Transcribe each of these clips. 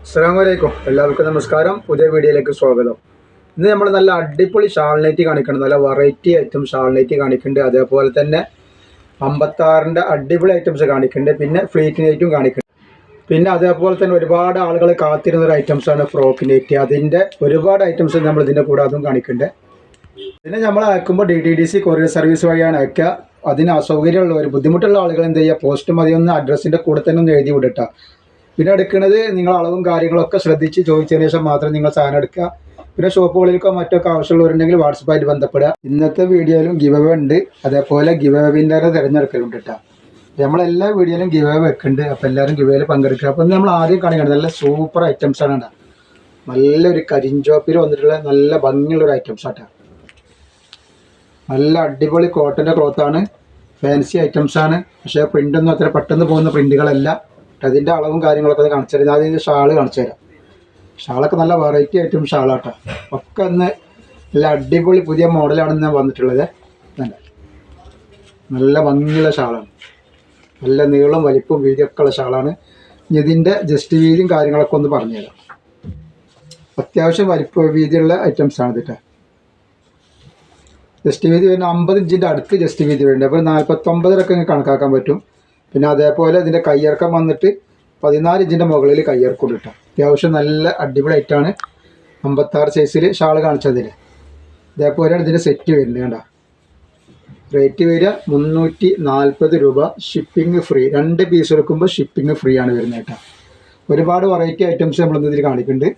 അസ്സലാമലൈക്കും. എല്ലാവർക്കും നമസ്കാരം. പുതിയ വീഡിയോയിലേക്ക് സ്വാഗതം. ഇന്ന് നമ്മൾ നല്ല അടിപൊളി ഷാൾ നൈറ്റി കാണിക്കുന്നുണ്ട്. നല്ല വെറൈറ്റി ഐറ്റം ഷാൾ നൈറ്റി കാണിക്കുന്നുണ്ട്. അതേപോലെ തന്നെ 56ൻ്റെ അടിപൊളി ഐറ്റംസ് കാണിക്കുന്നുണ്ട്. പിന്നെ ഫ്ലീറ്റ് നൈറ്റും കാണിക്കുന്നുണ്ട്. പിന്നെ അതേപോലെ തന്നെ ഒരുപാട് ആളുകൾ കാത്തിരുന്നൊരു ഐറ്റംസാണ് ഫ്രോക്ക് നൈറ്റി. അതിൻ്റെ ഒരുപാട് ഐറ്റംസ് നമ്മൾ ഇതിൻ്റെ കൂടെ അതും കാണിക്കുന്നുണ്ട്. പിന്നെ നമ്മൾ അയക്കുമ്പോൾ DTDC കൊറിയർ സർവീസ് വഴിയാണ് അയക്കുക. അതിന് അസൗകര്യമുള്ളവർ, ബുദ്ധിമുട്ടുള്ള ആളുകൾ എന്ത് ചെയ്യുക, പോസ്റ്റ് മതി ഒന്ന് അഡ്രസ്സിൻ്റെ കൂടെ തന്നെ ഒന്ന് എഴുതി വിടട്ടോ. പിന്നെ എടുക്കുന്നത് നിങ്ങൾ അളവും കാര്യങ്ങളൊക്കെ ശ്രദ്ധിച്ച് ചോദിച്ചതിന് ശേഷം മാത്രം നിങ്ങൾ സാധനം എടുക്കുക. പിന്നെ ഷോപ്പുകളിലേക്കോ മറ്റൊക്കെ ആവശ്യമുള്ളവരുണ്ടെങ്കിൽ വാട്സപ്പായിട്ട് ബന്ധപ്പെടുക. ഇന്നത്തെ വീഡിയോയിലും ഗിവ് അവേ ഉണ്ട്. അതേപോലെ ഗിവ് അവേ വിന്നറെ തിരഞ്ഞെടുക്കലുണ്ട് കേട്ടോ. നമ്മളെല്ലാ വീഡിയോയിലും ഗിവ് അവേ വെക്കുന്നുണ്ട്. അപ്പോൾ എല്ലാവരും ഗിവ് അവേയിൽ പങ്കെടുക്കുക. അപ്പോൾ നമ്മൾ ആദ്യം കാണിക്കുന്നത് നല്ല സൂപ്പർ ഐറ്റംസാണ് കേട്ടോ. നല്ലൊരു കരിഞ്ചോപ്പിൽ വന്നിട്ടുള്ള നല്ല ഭംഗിയുള്ളൊരു ഐറ്റംസ് ആട്ടോ. നല്ല അടിപൊളി കോട്ടൻ്റെ ക്ലോത്താണ്, ഫാൻസി ഐറ്റംസാണ്. പക്ഷേ പ്രിൻ്റൊന്നും അത്ര പെട്ടെന്ന് പോകുന്ന പ്രിൻ്റുകളല്ല. അതിൻ്റെ അളവും കാര്യങ്ങളൊക്കെ ഒന്ന് കാണിച്ചു തരാം. അതിൻ്റെ ഷാള് കാണിച്ചു തരാം. ഷാളൊക്കെ നല്ല വെറൈറ്റി ഐറ്റം ഷാളാട്ടോ. ഒക്കെ ഒന്ന് നല്ല അടിപൊളി പുതിയ മോഡലാണ് ഞാൻ വന്നിട്ടുള്ളത്. നല്ല ഭംഗിയുള്ള ഷാളാണ്. നല്ല നീളം വലിപ്പവും വീതിയൊക്കെ ഉള്ള ഷാളാണ്. ഇതിൻ്റെ ജസ്റ്റ് വീതിയും കാര്യങ്ങളൊക്കെ ഒന്ന് പറഞ്ഞുതരാം. അത്യാവശ്യം വലിപ്പ വീതിയുള്ള ഐറ്റംസാണ് ഇതിട്ട്. ജസ്റ്റ് വീതി വരുന്ന 50 ഇഞ്ചിൻ്റെ അടുത്ത് ജസ്റ്റ് വീതി വരുന്നുണ്ട്. അപ്പോൾ 49 കണക്കാക്കാൻ പറ്റും. പിന്നെ അതേപോലെ ഇതിൻ്റെ കയ്യിറക്കം വന്നിട്ട് 14 ഇഞ്ചിൻ്റെ മുകളിൽ കയ്യിറക്കം കിട്ടും. അത്യാവശ്യം നല്ല അടിപൊളി ആയിട്ടാണ് 56 സൈസിൽ ഷാൾ കാണിച്ചതിൽ. ഇതേപോലെയാണ് ഇതിൻ്റെ സെറ്റ് വരുന്നത്. കണ്ട റേറ്റ് വരിക 340 രൂപ. Shipping free. 2 പീസ് എടുക്കുമ്പോൾ ഷിപ്പിംഗ് ഫ്രീ ആണ് വരുന്നത് കേട്ടോ. ഒരുപാട് വെറൈറ്റി ഐറ്റംസ് നമ്മളിന്ന് ഇതിൽ കാണിക്കുന്നുണ്ട്.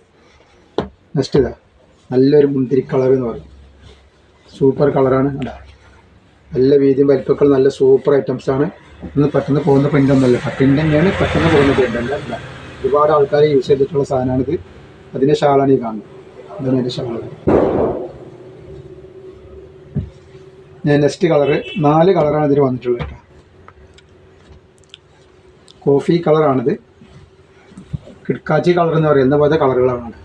നെക്സ്റ്റ് ഇതാ നല്ലൊരു മുന്തിരി കളർ എന്ന് പറയും. സൂപ്പർ കളറാണ്. കണ്ടാ നല്ല വീതിയും വലിപ്പമൊക്കെ നല്ല സൂപ്പർ ഐറ്റംസാണ്. ഇന്ന് പെട്ടെന്ന് പോകുന്ന പ്രിൻ്റൊന്നുമല്ല. പ്രിൻ്റ് തന്നെയാണ്, പെട്ടെന്ന് പോകുന്ന പ്രിൻ്റല്ല. ഒരുപാട് ആൾക്കാർ യൂസ് ചെയ്തിട്ടുള്ള സാധനമാണിത്. അതിൻ്റെ ഷാളാണ് ഈ കാണുന്നത്. ഇതാണ് അതിൻ്റെ ഷാൾ. നെക്സ്റ്റ് കളറ് 4 കളറാണ് ഇതിൽ വന്നിട്ടുള്ളത് കേട്ടോ. കോഫി കളറാണിത്. കിടക്കാച്ചി കളർ എന്ന് പറയുന്ന പോലത്തെ കളറുകളാണ്.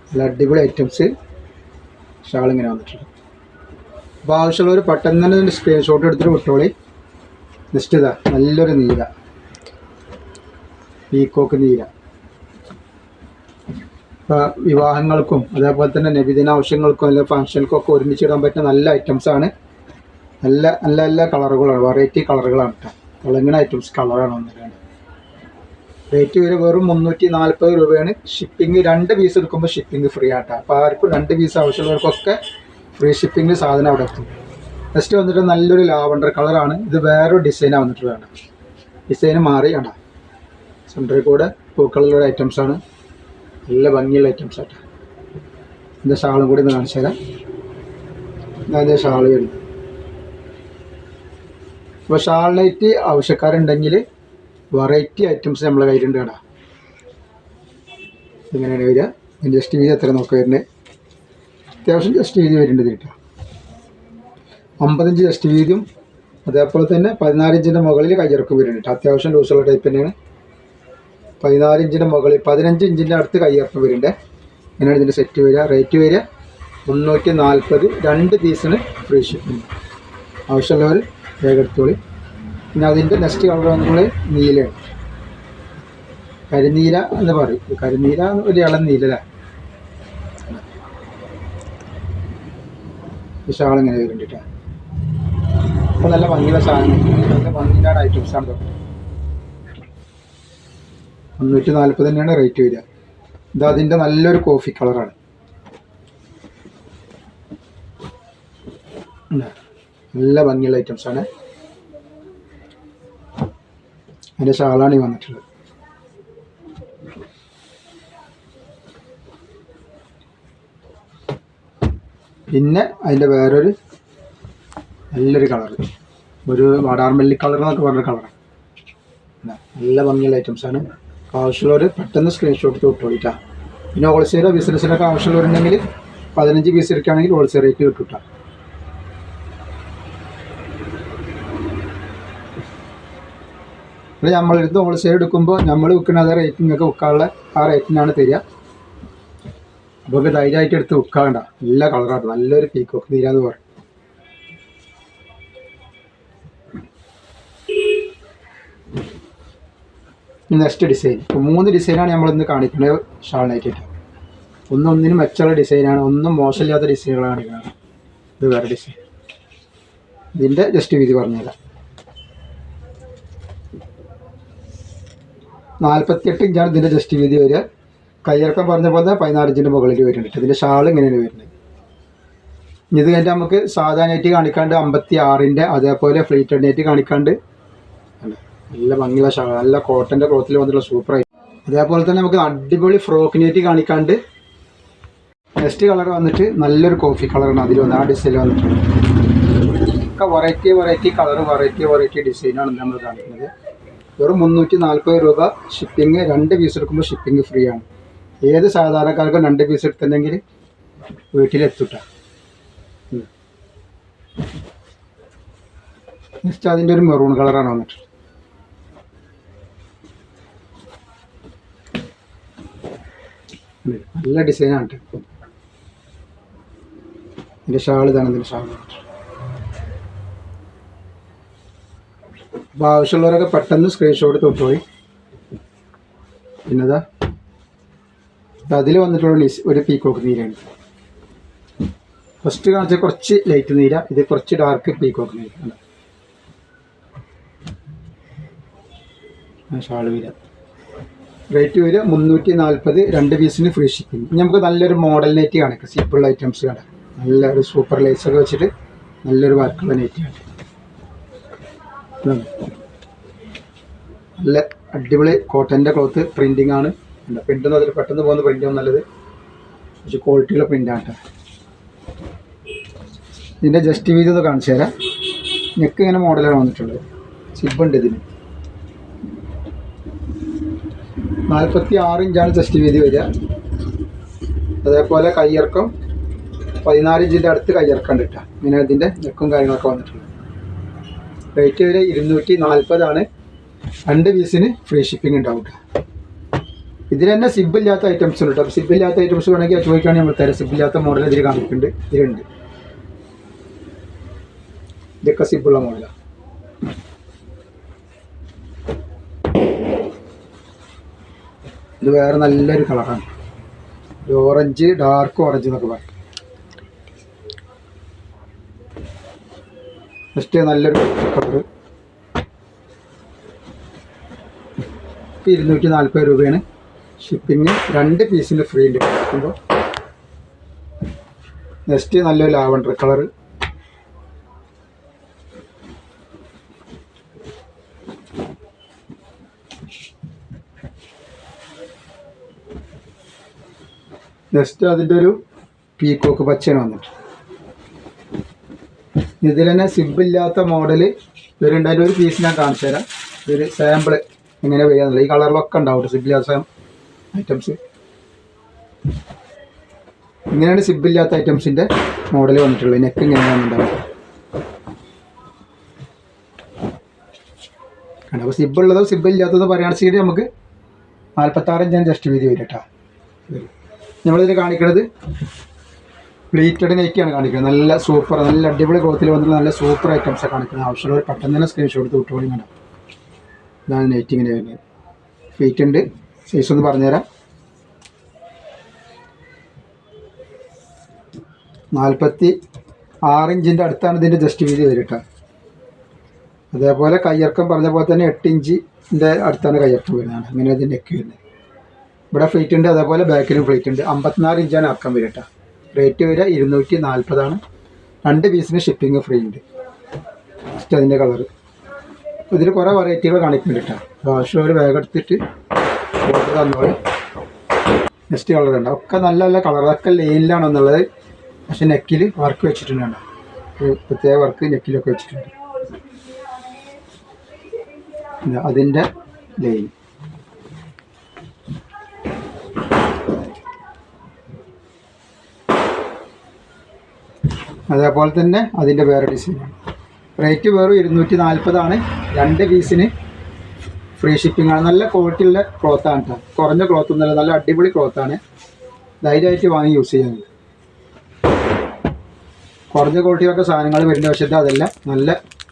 നല്ല അടിപൊളി ഐറ്റംസ് ഷാളിങ്ങനെ വന്നിട്ടുണ്ട്. അപ്പോൾ ആവശ്യമുള്ളവർ പെട്ടെന്ന് തന്നെ ഇതിൻ്റെ സ്ക്രീൻഷോട്ട് എടുത്തിട്ട് വിട്ടോളി. നെക്സ്റ്റ് ഇതാ നല്ലൊരു നീല, പീക്കോക്ക് നീല. ഇപ്പോൾ വിവാഹങ്ങൾക്കും അതേപോലെ തന്നെ നബിദിന ആവശ്യങ്ങൾക്കും അല്ലെങ്കിൽ ഫംഗ്ഷൻക്കൊക്കെ ഒരുമിച്ചിടാൻ പറ്റുന്ന നല്ല ഐറ്റംസാണ്. നല്ല നല്ല നല്ല കളറുകളാണ്, വെറൈറ്റി കളറുകളാണ് കേട്ടോ. തിളങ്ങുന്ന ഐറ്റംസ് കളറാണ് വന്നിട്ടുണ്ട്. റേറ്റ് വരെ വെറും 340 രൂപയാണ്. ഷിപ്പിംഗ് 2 പീസ് എടുക്കുമ്പോൾ ഷിപ്പിംഗ് ഫ്രീ ആട്ടോ. അപ്പോൾ ആർക്കും 2 പീസ് ആവശ്യമുള്ളവർക്കൊക്കെ ഫ്രീ ഷിപ്പിംഗ് സാധനം അവിടെ എത്തും. നെക്സ്റ്റ് വന്നിട്ട് നല്ലൊരു ലാവണ്ടർ കളറാണ്. ഇത് വേറൊരു ഡിസൈനാണ് വന്നിട്ടുള്ളതാണ്. ഡിസൈന് മാറി കണ്ട സെൻറ്ററിൽ കൂടെ പൂക്കളുള്ള ഐറ്റംസാണ്. നല്ല ഭംഗിയുള്ള ഐറ്റംസ് ആട്ടോ. ഇതിൻ്റെ ഷാളും കൂടി ഒന്ന് കാണിച്ചു തരാം. അതിൻ്റെ ഷാൾ വരുന്നത്. അപ്പോൾ ഷാൾ നൈറ്റ് ആവശ്യക്കാരുണ്ടെങ്കിൽ വെറൈറ്റി ഐറ്റംസ് നമ്മളെ കയ്യിലുണ്ട് കേട്ടോ. ഇങ്ങനെയാണ് വരിക. ജസ്റ്റ് വീതി എത്ര നോക്കുക വരുന്നത്. അത്യാവശ്യം ജസ്റ്റ് വീതി വരുന്നുണ്ട് കേട്ടോ. 50 ഇഞ്ച് ജസ്റ്റ് വീതിയും അതേപോലെ തന്നെ 14 ഇഞ്ചിൻ്റെ മുകളിൽ കയ്യിറക്കം വരുന്നുണ്ട്. അത്യാവശ്യം ലൂസുള്ള ടൈപ്പ് തന്നെയാണ്. 14 ഇഞ്ചിൻ്റെ മുകളിൽ 15 ഇഞ്ചിൻ്റെ അടുത്ത് കയ്യിറക്കം വരുന്നുണ്ട്. ഇങ്ങനെയാണ് ഇതിൻ്റെ സെറ്റ് വരിക. റേറ്റ് വരിക 340. 2 പീസിന് ഫ്രീ ഷിപ്പിംഗ്. ആവശ്യമുള്ളവർ വേഗം എടുത്തോളി. പിന്നെ അതിൻ്റെ നെക്സ്റ്റ് കളർ നമ്മൾ നീലയാണ്. കരിനീല എന്ന് പറയും. കരിനീല ഒരു ഇളം നീല. ഈ ഷാൾ ഇങ്ങനെ വരുന്നുണ്ട്. അപ്പോൾ നല്ല ഭംഗിയുള്ള സാധനം, നല്ല ഭംഗിയുടെ ഐറ്റംസാണ് തൊട്ട്. 340 തന്നെയാണ് റേറ്റ് വരിക. ഇത് അതിൻ്റെ നല്ലൊരു കോഫി കളറാണ്. നല്ല ഭംഗിയുള്ള ഐറ്റംസാണ്. അതിൻ്റെ ഷാളാണ് ഈ വന്നിട്ടുള്ളത്. പിന്നെ അതിൻ്റെ വേറൊരു നല്ലൊരു കളർ, ഒരു വാടാർമല്ലി കളർ എന്നൊക്കെ പറഞ്ഞ കളറാണ്. നല്ല ഭംഗിയുള്ള ഐറ്റംസാണ്. ആവശ്യമുള്ളവർ പെട്ടെന്ന് സ്ക്രീൻഷോട്ട് വിട്ടോളിട്ടാ. പിന്നെ ഹോൾസെയിലോ ബിസിനസ്സിനൊക്കെ ആവശ്യമുള്ളവരുണ്ടെങ്കിൽ 15 പീസ് എടുക്കുകയാണെങ്കിൽ ഹോൾസെയിൽ റേറ്റ് കിട്ടും. അപ്പോൾ നമ്മളെടുത്ത് ഹോൾസെയിൽ എടുക്കുമ്പോൾ നമ്മൾ വിൽക്കുന്ന അതേ റേറ്റ് നിങ്ങൾക്ക് വിൽക്കാനുള്ള ആ റേറ്റിനാണ് തരിക. അപ്പോൾ ധൈര്യമായിട്ട് എടുത്ത് വിൽക്കാണ്ട. നല്ല കളറാണ്. നല്ലൊരു പീക്കോക്ക് നീരാന്ന് പറയും. Next design. ഇപ്പോൾ 3 ഡിസൈനാണ് നമ്മളിന്ന് കാണിക്കുന്നത് ഷാൾ നൈറ്റിയിട്ട്. ഒന്നിനും മെച്ചമുള്ള ഡിസൈനാണ്, ഒന്നും മോശമില്ലാത്ത ഡിസൈനുകളാണ് കാണിക്കുന്നത്. ഇത് വേറെ ഡിസൈൻ. ഇതിൻ്റെ ജസ്റ്റ് വീതി പറഞ്ഞുതരാം. 48 ഇഞ്ചാണ് ഇതിൻ്റെ ജസ്റ്റ് വീതി വരിക. കയ്യിറക്കം പറഞ്ഞ പോലെ 14 ഇഞ്ചിൻ്റെ മുകളിൽ വരുന്നുണ്ട്. ഇതിൻ്റെ ഷാൾ ഇങ്ങനെയാണ് വരുന്നത്. ഇത് കഴിഞ്ഞിട്ട് നമുക്ക് സാധാ നെറ്റ് കാണിക്കാണ്ട് 56ൻ്റെ അതേപോലെ ഫ്ലീറ്റഡ് നെറ്റ് കാണിക്കാണ്ട് നല്ല ഭംഗിയുള്ള ഷാൾ, നല്ല കോട്ടൻ്റെ ക്ലോത്തിൽ വന്നിട്ടുള്ള സൂപ്പറായി. അതേപോലെ തന്നെ നമുക്ക് അടിപൊളി ഫ്രോക്ക് നെറ്റ് കാണിക്കാണ്ട് നെക്സ്റ്റ് കളർ വന്നിട്ട് നല്ലൊരു കോഫി കളറാണ് അതിൽ വന്നത്. ആ ഡിസൈനിൽ വന്നിട്ടുണ്ട്. ഒക്കെ വെറൈറ്റി കളർ, വെറൈറ്റി ഡിസൈനാണ് നമ്മൾ കാണിക്കുന്നത്. വെറും 340 രൂപ. ഷിപ്പിംഗ് 2 പീസ് എടുക്കുമ്പോൾ ഷിപ്പിംഗ് ഫ്രീ ആണ്. ഏത് സാധാരണക്കാർക്കും 2 പീസ് എടുത്തിട്ടുണ്ടെങ്കിൽ വീട്ടിലെത്തിട്ട. നെക്സ്റ്റ് അതിൻ്റെ ഒരു മെറൂൺ കളറാണ് വന്നിട്ട്. നല്ല ഡിസൈനാണ്. ഇതിൻ്റെ ഷാൾ ഇതാണ്. ഇതിൻ്റെ ഷാൾ അപ്പോൾ ആവശ്യമുള്ളവരൊക്കെ പെട്ടെന്ന് സ്ക്രീൻഷോട്ട് തൊട്ടുപോയി. പിന്നെതാ അതിൽ വന്നിട്ടുള്ള ഒരു പീക്കോക്ക് നീരാണ്. ഫസ്റ്റ് കാണിച്ച കുറച്ച് ലൈറ്റ് നീര, ഇത് കുറച്ച് ഡാർക്ക് പീക്കോക്ക് നീര. ഷാൾ വീര റേറ്റ് വരിക 340. 2 പീസിന് ഫ്രീ ഷിപ്പിംഗ്. നമുക്ക് നല്ലൊരു മോഡൽ നെറ്റ് കാണിക്കാം. സിമ്പിൾ ഐറ്റംസ് കാണാം. നല്ലൊരു സൂപ്പർ ലൈസൊക്കെ വെച്ചിട്ട് നല്ലൊരു വർക്കുള്ള നെറ്റ് കാണാം. നല്ല അടിപൊളി കോട്ടൻ്റെ ക്ലോത്ത് പ്രിൻറ്റിങ് ആണ്. പ്രിൻ്റൊന്നും അതിൽ പെട്ടെന്ന് പോകുന്ന പ്രിൻ്റാണ് നല്ലത്. കുറച്ച് ക്വാളിറ്റിയുള്ള പ്രിൻ്റാണ് കേട്ടോ. ഇതിൻ്റെ ജസ്റ്റ് വീതി ഒന്ന് കാണിച്ചു തരാം. നെക്ക് ഇങ്ങനെ മോഡലാണ് വന്നിട്ടുള്ളത്. സിബുണ്ട് ഇതിന്. 46 ഇഞ്ചാണ് ജസ്റ്റ് വീതി വരിക. അതേപോലെ കയ്യിറക്കം 14 ഇഞ്ചിൻ്റെ അടുത്ത് കയ്യിറക്കം ഉണ്ട് കേട്ടോ. ഇങ്ങനെ ഇതിൻ്റെ നെക്കും കാര്യങ്ങളൊക്കെ വന്നിട്ടുണ്ട്. റേറ്റ് വരെ 240 2 പീസിന് ഫ്രീ ഷിപ്പിംഗ് ഉണ്ടാവും. ഇതിൽ തന്നെ സിബില്ലാത്ത ഐറ്റംസ് ഉണ്ട് കേട്ടോ. സിബില്ലാത്ത ഐറ്റംസ് വേണമെങ്കിൽ ചോദിക്കുകയാണെങ്കിൽ നമ്മൾ തരാം. സിബില്ലാത്ത മോഡൽ ഇതിൽ കാണിക്കുന്നുണ്ട്. ഇതിലുണ്ട്. ഇതൊക്കെ സിബുള്ള മോഡലാണ്. ഇത് വേറെ നല്ലൊരു കളറാണ്. ഒരു ഓറഞ്ച്, ഡാർക്ക് ഓറഞ്ച് എന്നൊക്കെ പറയും. ജസ്റ്റ് നല്ലൊരു കളർ. 240 രൂപയാണ് ഷിപ്പിംഗ്. 2 പീസിന് ഫ്രീ ഉണ്ട്. അപ്പോൾ നെക്സ്റ്റ് നല്ലൊരു ലാവണ്ടർ കളർ. നെക്സ്റ്റ് അതിൻ്റെ ഒരു പീക്കോക്ക് പച്ചയാണ് വന്നിട്ട്. ഇതിൽ തന്നെ സിബില്ലാത്ത മോഡൽ വരുന്നുണ്ട്. അതിൻ്റെ ഒരു പീസ് ഞാൻ കാണിച്ചു തരാം. ഒരു സാമ്പിൾ എങ്ങനെ വരികയെന്നുള്ളത്. ഈ കളറിലൊക്കെ ഉണ്ടാവും സിബില്ലാത്ത ഐറ്റംസ്. ഇങ്ങനെയാണ് സിബില്ലാത്ത ഐറ്റംസിൻ്റെ മോഡൽ വന്നിട്ടുള്ളത്. നെക്ക് ഇങ്ങനെയാണ് ഉണ്ടാവുക. അപ്പോൾ സിബുള്ളതോ സിബില്ലാത്തതോ പറയുകയാണെങ്കിൽ നമുക്ക് 46 ഇഞ്ചാണ് ജസ്റ്റ് വീതി വരും കേട്ടോ. നമ്മളിതിൽ കാണിക്കുന്നത് പ്ലീറ്റഡ് നെറ്റാണ് കാണിക്കുന്നത്. നല്ല സൂപ്പർ, നല്ല അടിപൊളി ക്ലോത്തിൽ വന്നിട്ട് നല്ല സൂപ്പർ ഐറ്റംസാണ് കാണിക്കുന്നത്. ആവശ്യമുള്ളവർ പെട്ടെന്ന് തന്നെ സ്ക്രീൻഷോട്ട് വിട്ടുപോയി വേണം. ഇതാണ് നെറ്റ് ഇങ്ങനെ വരുന്നത്. ഫീറ്റ് ഉണ്ട്. സൈസ് ഒന്ന് പറഞ്ഞുതരാം. 46 ഇഞ്ചിൻ്റെ അടുത്താണ് ഇതിൻ്റെ ജസ്റ്റ് വീതി വരും കേട്ടോ. അതേപോലെ കയ്യിറക്കം പറഞ്ഞ പോലെ തന്നെ 8 ഇഞ്ചിൻ്റെ അടുത്താണ് കയ്യിറക്കം വരുന്നത്. അങ്ങനെ ഇതിൻ്റെ നെക്ക് വരുന്നത്. ഇവിടെ ഫ്ലീറ്റ് ഉണ്ട്. അതേപോലെ ബാക്കിലും ഫ്ലീറ്റ് ഉണ്ട്. 54 ഇഞ്ചാണ് ഇറക്കം വരിക കേട്ടോ. റേറ്റ് വരിക 240. 2 പീസിന് ഷിപ്പിംഗ് ഫ്രീ ഉണ്ട്. ജസ്റ്റ് അതിൻ്റെ കളർ. ഇതിൽ കുറേ വെറൈറ്റികൾ കാണിക്കുന്നുണ്ട് കേട്ടോ. ആവശ്യം ഒരു ബാഗ് എടുത്തിട്ട് ഓർഡർ തന്നോളൂ. നെക്സ്റ്റ് കളർ ഉണ്ട്. ഒക്കെ നല്ല നല്ല കളർ. അതൊക്കെ ലൈനിലാണ് എന്നുള്ളത്. പക്ഷെ നെക്കിൽ വർക്ക് വെച്ചിട്ടുണ്ട്. ഒരു പ്രത്യേക വർക്ക് നെക്കിലൊക്കെ വെച്ചിട്ടുണ്ട്. അതിൻ്റെ ലൈൻ. അതേപോലെ തന്നെ അതിൻ്റെ വേറെ ഡിസൈനാണ്. റേറ്റ് വെറും 240. 2 പീസിന് ഫ്രീ ഷിപ്പിംഗ് ആണ്. നല്ല ക്വാളിറ്റിയുള്ള ക്ലോത്താണ് കേട്ടോ. കുറഞ്ഞ ക്ലോത്ത് ഒന്നുമല്ല. നല്ല അടിപൊളി ക്ലോത്താണ്. ധൈര്യമായിട്ട് വാങ്ങി യൂസ് ചെയ്യാൻ. കുറഞ്ഞ ക്വാളിറ്റിയൊക്കെ സാധനങ്ങൾ വരുന്ന പക്ഷേ അതല്ല, നല്ല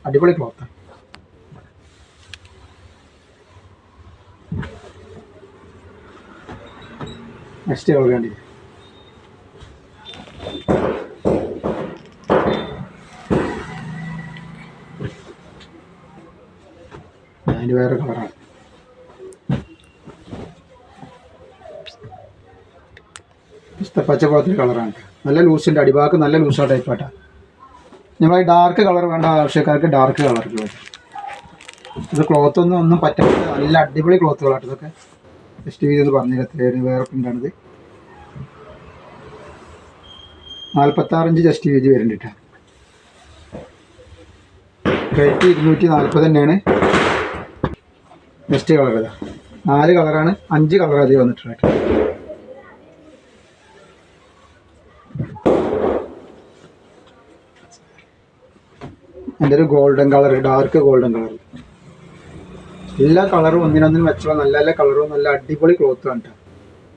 അടിപൊളി ക്ലോത്താണ്. നെക്സ്റ്റ് കളർ കണ്ടി. അതിന് വേറെ കളറാണ്. പച്ച പോലത്തെ കളറാണ്. നല്ല ലൂസിൻ്റെ അടിഭാഗം നല്ല ലൂസാണ് ടൈപ്പാട്ടാ. നമ്മൾ ഡാർക്ക് കളർ വേണ്ട ആവശ്യക്കാർക്ക് ഡാർക്ക് കളർക്ക് വരും. ഇത് ഒന്നും പറ്റാത്ത നല്ല അടിപൊളി ക്ലോത്തുകളാണ് ഇതൊക്കെ. ജസ്റ്റ് വീതി എന്ന് പറഞ്ഞാൽ എത്രയാണ് വേറെ പ്രിൻ്റാണിത്. 46 ഇഞ്ച് ജസ്റ്റ് വീതി വരുന്നുണ്ട്. റേറ്റ് 240 തന്നെയാണ്. നെക്സ്റ്റ് കളർ ഇതാ 4 കളറാണ്, 5 കളർ അധികം വന്നിട്ടുണ്ട്. എൻ്റെ ഒരു golden colour, dark golden colour. എല്ലാ കളറും ഒന്നിനൊന്നിനും വെച്ചുള്ള നല്ല നല്ല കളറും നല്ല അടിപൊളി ക്ലോത്തും ആണ്.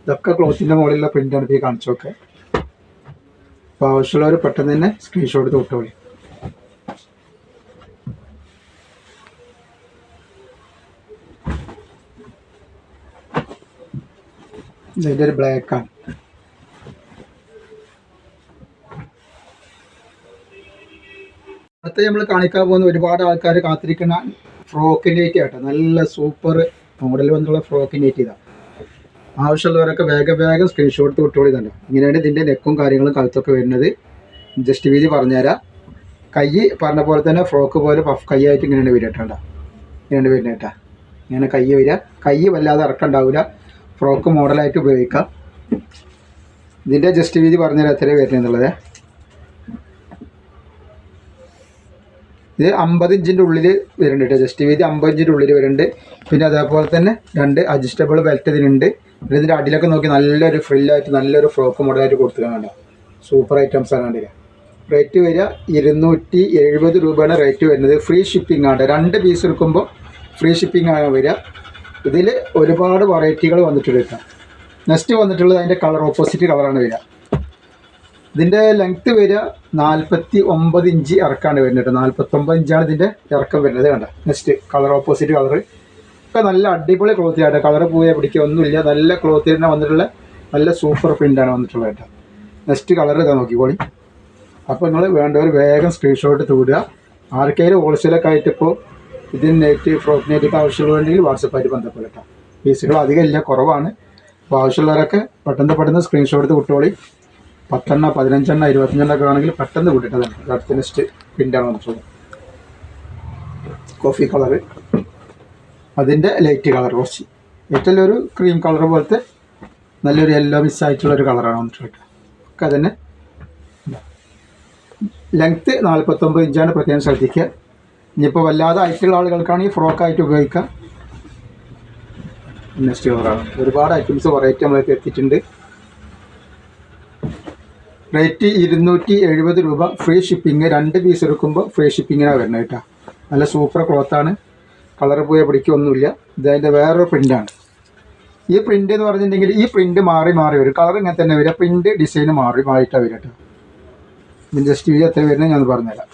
ഇതൊക്കെ ക്ലോത്തിൻ്റെ മുകളിലുള്ള പ്രിൻ്റാണ് ഇപ്പോൾ ഈ കാണിച്ചൊക്കെ. അപ്പോൾ ആവശ്യമുള്ളവർ പെട്ടെന്ന് തന്നെ സ്ക്രീൻഷോട്ട് എടുത്ത് വിട്ടോളി. ഇതിൻ്റെ ഒരു ബ്ലാക്കാണ്. അടുത്ത നമ്മൾ കാണിക്കാൻ പോകുന്ന ഒരുപാട് ആൾക്കാർ കാത്തിരിക്കുന്ന ഫ്രോക്ക് നെറ്റ് ആട്ടോ. നല്ല സൂപ്പർ മോഡൽ വന്നുള്ള ഫ്രോക്ക് നെറ്റ് ഇതാണ്. ആവശ്യമുള്ളവരൊക്കെ വേഗം സ്ക്രീൻഷോട്ട് വിട്ടോളി തന്നെ. ഇങ്ങനെയാണ് ഇതിൻ്റെ നെക്കും കാര്യങ്ങളും കഴുത്തൊക്കെ വരുന്നത്. ജസ്റ്റ് വീതി പറഞ്ഞുതരാം. കൈ പറഞ്ഞ പോലെ തന്നെ ഫ്രോക്ക് പോലെ പഫ് കൈയായിട്ട് ഇങ്ങനെയാണ് വരിക കേട്ടോ. ഇങ്ങനെയാണ് വരുന്നത് കേട്ടോ. ഇങ്ങനെ കൈ വരിക. കൈ വല്ലാതെ ഇറക്കമുണ്ടാവില്ല. ഫ്രോക്ക് മോഡലായിട്ട് ഉപയോഗിക്കാം. ഇതിൻ്റെ ജസ്റ്റ് വീതി പറഞ്ഞുതരാം എത്രയാണ് വരുന്നത് എന്നുള്ളത്. ഇത് 50 ഇഞ്ചിൻ്റെ ഉള്ളിൽ വരുന്നുണ്ട് കേട്ടോ. ജസ്റ്റ് വീതി 50 ഇഞ്ചിൻ്റെ ഉള്ളിൽ വരുന്നുണ്ട്. പിന്നെ അതേപോലെ തന്നെ 2 അഡ്ജസ്റ്റബിൾ ബെൽറ്റ് ഇതിനുണ്ട്. പിന്നെ ഇതിൻ്റെ അടിയിലൊക്കെ നോക്കി നല്ലൊരു ഫ്രില്ലായിട്ട് നല്ലൊരു ഫ്രോക്ക് മോഡലായിട്ട് കൊടുത്തിട്ടുണ്ട്. സൂപ്പർ ഐറ്റംസ് ആണ് കണ്ടില്ല. റേറ്റ് വരിക 270 രൂപയാണ് റേറ്റ് വരുന്നത്. ഫ്രീ ഷിപ്പിംഗ് ആണ്. 2 പീസ് എടുക്കുമ്പോൾ ഫ്രീ ഷിപ്പിംഗ് ആണ് വരിക. ഇതിൽ ഒരുപാട് വെറൈറ്റികൾ വന്നിട്ടുണ്ട് കേട്ടോ. നെക്സ്റ്റ് വന്നിട്ടുള്ളത് അതിൻ്റെ കളർ ഓപ്പോസിറ്റ് കളറാണ് വരിക. ഇതിൻ്റെ ലെങ്ത്ത് വരിക 49 ഇഞ്ച് ഇറക്കാണ് വരുന്നത്. 49 ഇഞ്ചാണ് ഇതിൻ്റെ ഇറക്കം വരുന്നത്. കണ്ട നെക്സ്റ്റ് കളർ ഓപ്പോസിറ്റ് കളർ ഒക്കെ നല്ല അടിപൊളി ക്ലോത്തിലായിട്ട് കളർ പോയാൽ പിടിക്കുക ഒന്നുമില്ല. നല്ല ക്ലോത്തിൽ തന്നെ വന്നിട്ടുള്ള നല്ല സൂപ്പർ പ്രിൻ്റാണ് വന്നിട്ടുള്ളത് കേട്ടോ. നെക്സ്റ്റ് കളർ ഇതാ നോക്കിക്കോളി. അപ്പോൾ നിങ്ങൾ വേണ്ടവർ വേഗം സ്ക്രീൻഷോട്ട് എടുത്ത് വിടുക. ആർക്കെങ്കിലും ഹോൾസെയിലൊക്കെ ആയിട്ട് ഇപ്പോൾ ഇതിന് നെറ്റ് ഫ്രോക്ക് നെറ്റൊക്കെ ആവശ്യമുള്ളതുണ്ടെങ്കിൽ വാട്സപ്പായിട്ട് ബന്ധപ്പെടാം. പീസുകൾ അധികം ഇല്ല, കുറവാണ്. അപ്പോൾ ആവശ്യമുള്ളവരൊക്കെ പെട്ടെന്ന് സ്ക്രീൻഷോട്ട് എടുത്ത് വിട്ടോളി. 10 എണ്ണം 15 എണ്ണം 25 എണ്ണമൊക്കെ ആണെങ്കിൽ പെട്ടെന്ന് വിട്ടിട്ടതാണ്. അടുത്ത നെക്സ്റ്റ് പ്രിൻ്റാണ് വന്നിട്ടുള്ളത്. കോഫി കളറ്, അതിൻ്റെ ലൈറ്റ് കളർ കുറച്ച് ഏറ്റവും ഒരു ക്രീം കളർ പോലത്തെ നല്ലൊരു യെല്ലോ മിക്സ് ആയിട്ടുള്ളൊരു കളറാണ് വന്നിട്ടുള്ളത്. ഒക്കെ തന്നെ ലെങ്ത്ത് 49 ഇഞ്ചാണ്. പ്രത്യേകം ശ്രദ്ധിക്കുക. ഇനിയിപ്പോൾ വല്ലാതെ ആയിട്ടുള്ള ആളുകൾക്കാണെങ്കിൽ ഫ്രോക്കായിട്ട് ഉപയോഗിക്കാം. നെക്സ്റ്റ് കളറാണ്. ഒരുപാട് ഐറ്റംസ് വെറൈറ്റി നമ്മളൊക്കെ എത്തിയിട്ടുണ്ട്. റേറ്റ് 270 രൂപ. Free shipping. 2 പീസ് എടുക്കുമ്പോൾ ഫ്രീ ഷിപ്പിങ്ങിനാണ് വരുന്നത് കേട്ടോ. നല്ല സൂപ്പർ ക്ലോത്താണ്. കളർ പോയാൽ പിടിക്കൊന്നുമില്ല. ഇതതിൻ്റെ വേറൊരു പ്രിൻ്റാണ്. ഈ പ്രിൻ്റ് എന്ന് പറഞ്ഞിട്ടുണ്ടെങ്കിൽ ഈ പ്രിൻ്റ് മാറി വരും. കളർ ഇങ്ങനെ തന്നെ വരിക. പ്രിൻ്റ് ഡിസൈൻ മാറിയിട്ടാണ് വരിക കേട്ടോ. ഇതിന് ജസ്റ്റ് വീതി എത്ര വരുന്നത് ഞാൻ പറഞ്ഞുതരാം.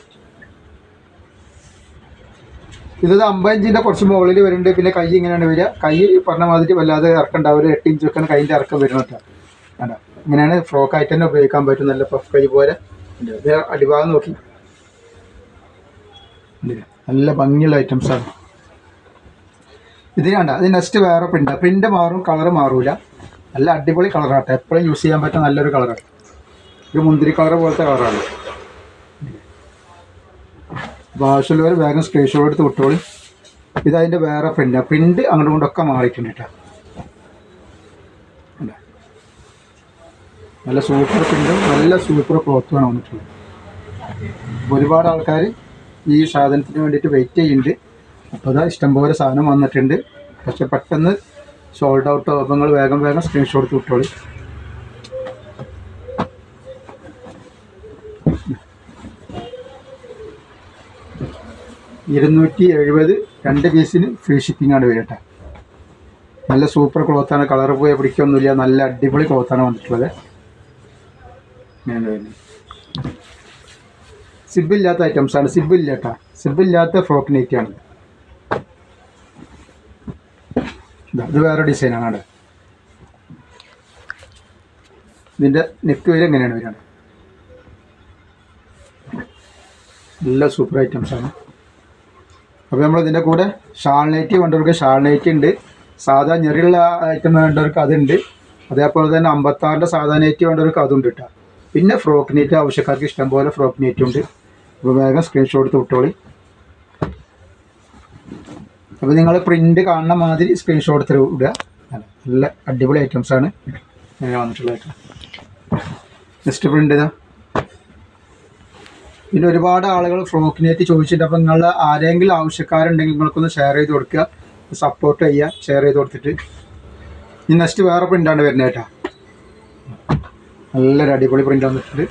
ഇത് 50 ഇഞ്ചിൻ്റെ കുറച്ച് മുകളിൽ വരുന്നുണ്ട്. പിന്നെ കൈ ഇങ്ങനെയാണ് വരിക. കൈ പറഞ്ഞ മാതിരി വല്ലാതെ ഇറക്കം ഉണ്ടാവില്ല. 8 ഇഞ്ച് വെക്കാണ് കൈൻ്റെ ഇറക്കം വരുന്നത് കേട്ടോ. വേണ്ട ഇങ്ങനെയാണ് ഫ്രോക്കായിട്ട് തന്നെ ഉപയോഗിക്കാൻ പറ്റും. നല്ല പഫ് കൈ പോലെ. ഇത് അടിഭാഗം നോക്കി നല്ല ഭംഗിയുള്ള ഐറ്റംസാണ്. ഇത് കണ്ട. അത് നെക്സ്റ്റ് വേറെ പ്രിൻ്റ് മാറും, കളർ മാറൂല. നല്ല അടിപൊളി കളറാട്ടെ. എപ്പോഴും യൂസ് ചെയ്യാൻ പറ്റുന്ന നല്ലൊരു കളറാണ്. ഒരു മുന്തിരി കളർ പോലത്തെ കളറാണ്. അപ്പോൾ ആവശ്യമുള്ളവർ വേഗം സ്ക്രീൻഷോട്ട് എടുത്ത് വിട്ടോളി. ഇതതിൻ്റെ വേറെ പ്രിൻ്റ് അങ്ങോട്ടും കൊണ്ടൊക്കെ മാറിയിട്ടുണ്ട് കേട്ടോ. നല്ല സൂപ്പർ പ്രിൻ്റും നല്ല സൂപ്പർ ക്ലോത്തുമാണ് വന്നിട്ടുള്ളത്. ഒരുപാട് ആൾക്കാർ ഈ സാധനത്തിന് വേണ്ടിയിട്ട് വെയിറ്റ് ചെയ്യുന്നുണ്ട്. അപ്പോൾ അതാ ഇഷ്ടംപോലെ സാധനം വന്നിട്ടുണ്ട്. പക്ഷെ പെട്ടെന്ന് സോൾഡ് ഔട്ട് ആകുമ്പോൾ നിങ്ങൾ വേഗം സ്ക്രീൻഷോട്ട് എടുത്ത് വിട്ടോളി. $270 2 പീസിന് ഫ്രീ ഷിപ്പിംഗ് ആണ് വരട്ടെ. നല്ല സൂപ്പർ ക്ലോത്താണ്. കളർ പോയി പിടിക്കൊന്നുമില്ല. നല്ല അടിപൊളി ക്ലോത്താണ് വന്നിട്ടുള്ളത്. സിബില്ലാത്ത ഐറ്റംസാണ്. സിബില്ല കേട്ടോ. സിബില്ലാത്ത ഫ്രോക്ക് നെറ്റാണ്. ഇത് വേറെ ഡിസൈനാണ്. ഇതിൻ്റെ നെക്ക് വരെ എങ്ങനെയാണ് വരികയാണ്. നല്ല സൂപ്പർ ഐറ്റംസാണ്. അപ്പോൾ നമ്മൾ ഇതിൻ്റെ കൂടെ ഷാൾ നൈറ്റി വേണ്ടവർക്ക് ഷാൾ നൈറ്റി ഉണ്ട്, സാധാ ഞെറിയുള്ള ഐറ്റം വേണ്ടവർക്ക് അതുണ്ട്, അതേപോലെ തന്നെ 56-ൻ്റെ സാധാ നൈറ്റി വേണ്ടവർക്ക് അതുണ്ട് കേട്ടോ. പിന്നെ ഫ്രോക്ക് നൈറ്റ് ആവശ്യക്കാർക്ക് ഇഷ്ടം പോലെ ഫ്രോക്ക് നൈറ്റ് ഉണ്ട്. അപ്പോൾ വേഗം സ്ക്രീൻഷോട്ട് എടുത്ത് വിട്ടോളി. അപ്പോൾ നിങ്ങൾ പ്രിൻ്റ് കാണുന്ന മാതിരി സ്ക്രീൻഷോട്ട് എടുത്ത് വിടുക. നല്ല അടിപൊളി ഐറ്റംസാണ് ഇങ്ങനെ വന്നിട്ടുള്ളത്. നെക്സ്റ്റ് പ്രിൻ്റ് ഇതാ. പിന്നെ ഒരുപാട് ആളുകൾ ഫ്രോക്ക് നൈറ്റ് ചോദിച്ചിട്ട്, അപ്പോൾ നിങ്ങൾ ആരെങ്കിലും ആവശ്യക്കാരുണ്ടെങ്കിൽ നിങ്ങൾക്കൊന്ന് ഷെയർ ചെയ്ത് കൊടുക്കുക, സപ്പോർട്ട് ചെയ്യുക, ഷെയർ ചെയ്ത് കൊടുത്തിട്ട്. ഇനി നെക്സ്റ്റ് വേറെ പ്രിൻ്റാണ് വരുന്നത് കേട്ടോ. നല്ലൊരു അടിപൊളി പ്രിൻ്റ് വന്നിട്ടുണ്ട്.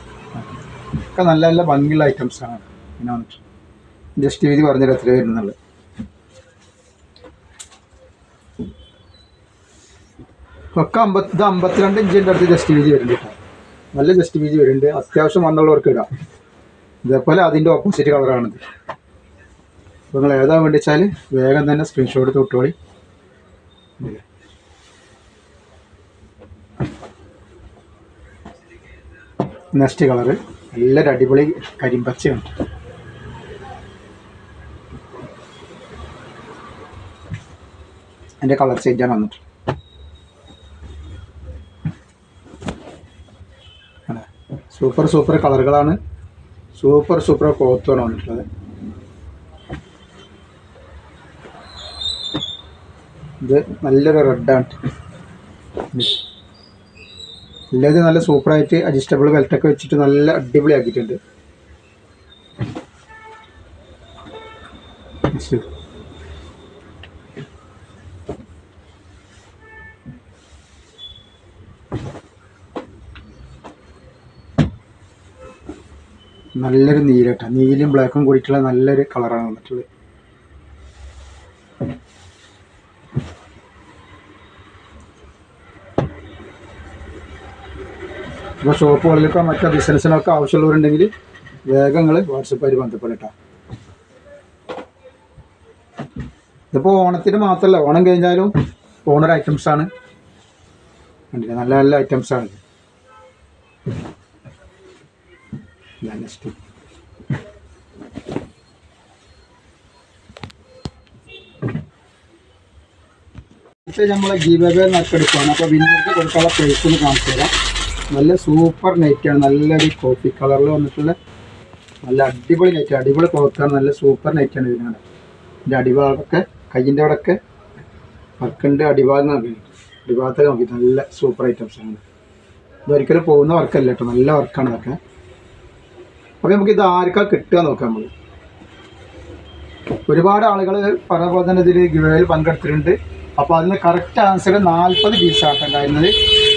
ഒക്കെ നല്ല നല്ല ഭംഗിയുള്ള ഐറ്റംസാണ് പിന്നെ വന്നിട്ട്. ജസ്റ്റ് വീതി പറഞ്ഞിട്ട് എത്ര വരുന്നുള്ളത്. ഒക്കെ 52 ഇഞ്ചിൻ്റെ അടുത്ത് ജസ്റ്റ് വീതി വരുന്നുണ്ട് കേട്ടോ. നല്ല ജസ്റ്റ് വീതി വരുന്നുണ്ട്. അത്യാവശ്യം വണ്ണുള്ളവർക്ക് ഇടാം. ഇതേപോലെ അതിൻ്റെ ഓപ്പോസിറ്റ് കളറാണിത്. അപ്പോൾ നിങ്ങൾ ഏതാ വേണ്ടി വെച്ചാൽ വേഗം തന്നെ സ്ക്രീൻഷോട്ട് എടുത്ത് വിട്ടോളി. നെക്സ്റ്റ് കളറ് നല്ലൊരു അടിപൊളി കരിമ്പച്ചയാണ്. എൻ്റെ കളർ ചേഞ്ചാണ് വന്നിട്ട്. സൂപ്പർ സൂപ്പർ കളറുകളാണ്, സൂപ്പർ സൂപ്പർ ക്ലോത്തുമാണ് വന്നിട്ടുള്ളത്. ഇത് നല്ലൊരു റെഡാണ്. എല്ലാതും നല്ല സൂപ്പറായിട്ട് അഡ്ജസ്റ്റബിൾ ബെൽറ്റൊക്കെ വെച്ചിട്ട് നല്ല അടിപൊളി ആക്കിയിട്ടുണ്ട്. നല്ലൊരു നീലട്ടോ, നീലും ബ്ലാക്കും കൂടിയിട്ടുള്ള നല്ലൊരു കളറാണ് വന്നിട്ടുള്ളത്. ഇപ്പോൾ ഷോപ്പുകളിലൊക്കെ മറ്റേ ബിസിനസ്സിനൊക്കെ ആവശ്യമുള്ളവരുണ്ടെങ്കിൽ വേഗം നിങ്ങൾ വാട്സപ്പായിട്ട് ബന്ധപ്പെടട്ടോ. ഇതിപ്പോൾ ഓണത്തിന് മാത്രമല്ല, ഓണം കഴിഞ്ഞാലും ഓണർ ഐറ്റംസാണ്. കണ്ടില്ല, നല്ല നല്ല ഐറ്റംസാണ്. നെക്സ്റ്റ് നമ്മളെ ഗീവേ നറുക്കെടുക്കുകയാണ്. അപ്പോൾ വിന്നർക്ക് കൊടുക്കാനുള്ള പ്രൈസ് ഒന്ന് കാണിച്ചു തരാം. നല്ല സൂപ്പർ നൈറ്റാണ്, നല്ലൊരു കോഫി കളറിൽ വന്നിട്ടുള്ള നല്ല അടിപൊളി നൈറ്റ്, അടിപൊളി ക്ലോത്താണ്, നല്ല സൂപ്പർ നൈറ്റാണ് ഇതിനാണ്. ഇതിൻ്റെ അടിഭാഗമൊക്കെ കയ്യിൻ്റെ അവിടെയൊക്കെ വർക്കുണ്ട്. അടിഭാഗത്തൊക്കെ നോക്കി നല്ല സൂപ്പർ ഐറ്റംസാണ്. ഇതൊരിക്കലും പോകുന്ന വർക്കല്ല കേട്ടോ, നല്ല വർക്കാണ് ഇതൊക്കെ. അപ്പോൾ നമുക്കിത് ആർക്കാണ് കിട്ടുക നോക്കാം. നമ്മൾ ഒരുപാട് ആളുകൾ പറഞ്ഞ പോലെ തന്നെ ഇതിൽ ഗിവേയിൽ പങ്കെടുത്തിട്ടുണ്ട്. അപ്പോൾ അതിന് കറക്റ്റ് ആൻസർ 40 പീസാണ് ഉണ്ടായിരുന്നത്.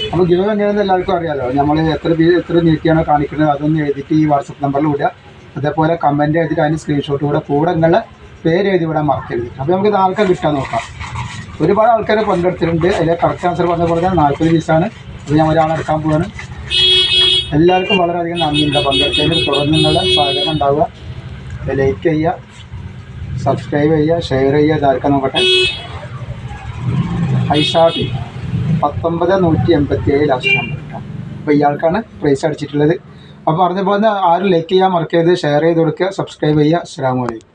അപ്പോൾ ഗിവ് എങ്ങനെയാണെന്ന് എല്ലാവർക്കും അറിയാമല്ലോ. നമ്മൾ എത്ര നീട്ടിയാണോ കാണിക്കുന്നത് അതൊന്ന് എഴുതിയിട്ട് ഈ വാട്സപ്പ് നമ്പറിൽ വിടുക. അതേപോലെ കമൻറ്റ് എഴുതിയിട്ട് അതിന് സ്ക്രീൻഷോട്ട് കൂടെ നിങ്ങളുടെ പേര് എഴുതി വിടാൻ മറക്കരുത്. അപ്പോൾ നമുക്ക് ഇത് ആർക്കാണ് കിട്ടാൻ നോക്കാം. ഒരുപാട് ആൾക്കാർ പങ്കെടുത്തിട്ടുണ്ട്. അതിലെ കറക്റ്റ് ആൻസർ പറഞ്ഞ പോലെ തന്നെ 40 പീസാണ്. അത് ഞാൻ ഒരാളെടുക്കാൻ പോവാണ്. എല്ലാവർക്കും വളരെയധികം നന്ദിയുണ്ട് പങ്കെടുത്തതിന്. തുടർന്ന് നിങ്ങളുടെ സഹകരണം ഉണ്ടാവുക. ലൈക്ക് ചെയ്യുക, സബ്സ്ക്രൈബ് ചെയ്യുക, ഷെയർ ചെയ്യുക. ഇതാർക്കാൻ നോക്കട്ടെ. ഐഷാദി 1987 ലാസ്റ്റ് നമ്പർ കേട്ടോ. അപ്പോൾ ഇയാൾക്കാണ് പ്രൈസ് അടിച്ചിട്ടുള്ളത്. അപ്പോൾ പറഞ്ഞ പോലെ ആരും ലൈക്ക് ചെയ്യാൻ മറക്കരുത്, ഷെയർ ചെയ്ത് കൊടുക്കുക, സബ്സ്ക്രൈബ് ചെയ്യുക. അസ്സലാമു അലൈക്കും.